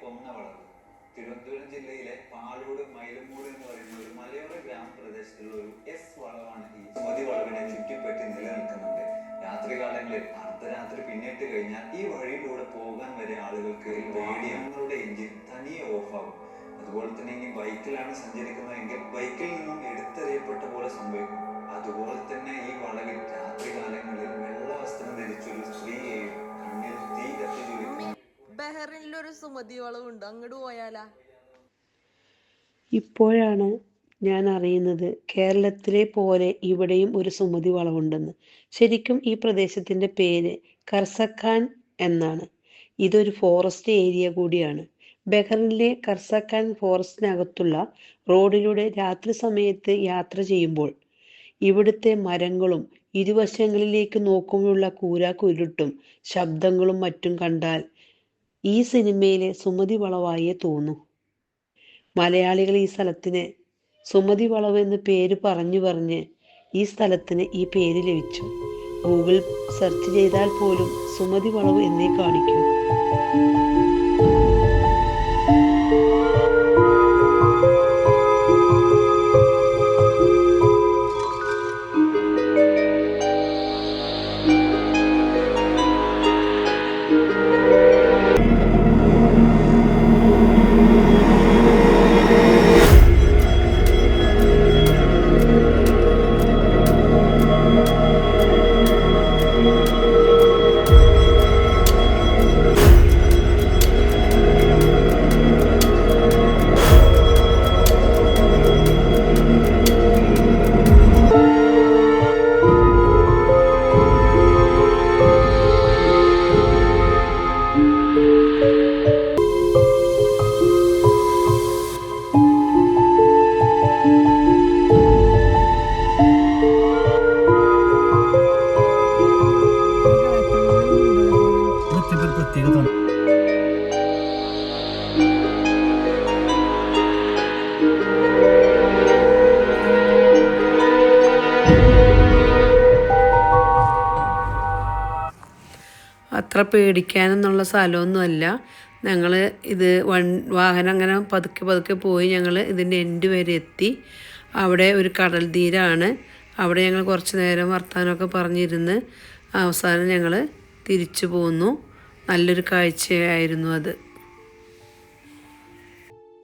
കൊന്നവളവ്. തിരുവനന്തപുരം ജില്ലയിലെ പാലോട് മൈലമൂട് എന്ന് പറയുന്ന ഒരു മലയോര ഗ്രാമപ്രദേശത്തുള്ള ഒരു എസ് വളവാണ് ഈ സുമതി വളവിനെ ചുറ്റിപ്പറ്റി നിലനിൽക്കുന്നുണ്ട്. രാത്രികാലങ്ങളിൽ അർദ്ധരാത്രി പിന്നിട്ട് കഴിഞ്ഞാൽ ഈ വഴിയിലൂടെ പോകാൻ വരെ ആളുകൾക്ക് പേടിയാങ്ങളുടെ എഞ്ചിൻ തനിയെ ഓഫാകും. അതുപോലെ തന്നെ ഇനി ബൈക്കിലാണ് സഞ്ചരിക്കുന്നതെങ്കിൽ ബൈക്കിൽ നിന്നും എടുത്തെറിയപ്പെട്ട പോലെ സംഭവിക്കും. അതുപോലെ തന്നെ ഈ വളവിൽ രാത്രികാലങ്ങളിൽ വെള്ള വസ്ത്രം ധരിച്ചൊരു സ്ത്രീയെയും കണ്ണിൽ തീ കത്തിച്ചൊലിക്കുന്നു. ബഹറിനിലൊരു സുമതി വളവുണ്ട്, അങ്ങോട്ട് പോയാലാ? ഇപ്പോഴാണ് ഞാൻ അറിയുന്നത് കേരളത്തിലെ പോലെ ഇവിടെയും ഒരു സുമതി വളവുണ്ടെന്ന്. ശരിക്കും ഈ പ്രദേശത്തിൻ്റെ പേര് കർസഖാൻ എന്നാണ്. ഇതൊരു ഫോറസ്റ്റ് ഏരിയ കൂടിയാണ്. ബഹ്റിനിലെ കർസഖാൻ ഫോറസ്റ്റിനകത്തുള്ള റോഡിലൂടെ രാത്രി സമയത്ത് യാത്ര ചെയ്യുമ്പോൾ ഇവിടുത്തെ മരങ്ങളും ഇരുവശങ്ങളിലേക്ക് നോക്കുമ്പോഴുള്ള കൂരാക്കുരുട്ടും ശബ്ദങ്ങളും മറ്റും കണ്ടാൽ ഈ സിനിമയിലെ സുമതി വളവായേ തോന്നൂ. മലയാളികൾ ഈ സ്ഥലത്തിന് സുമതി വളവ് എന്ന് പേര് പറഞ്ഞ് ഈ സ്ഥലത്തിന് ഈ പേര് ലഭിച്ചു. ഗൂഗിൾ സെർച്ച് ചെയ്താൽ പോലും സുമതി വളവ് എന്നേ കാണിക്കൂ. അത്ര പേടിക്കാനെന്നുള്ള സ്ഥലമൊന്നുമല്ല. ഞങ്ങൾ ഇത് വാഹനം അങ്ങനെ പതുക്കെ പോയി ഞങ്ങൾ ഇതിൻ്റെ എൻഡ് വരെ എത്തി. അവിടെ ഒരു കടൽ തീരമാണ്. അവിടെ ഞങ്ങൾ കുറച്ച് നേരം വർത്തമാനമൊക്കെ പറഞ്ഞിരുന്ന് അവസാനം ഞങ്ങൾ തിരിച്ചു പോന്നു. നല്ലൊരു കാഴ്ചയായിരുന്നു അത്.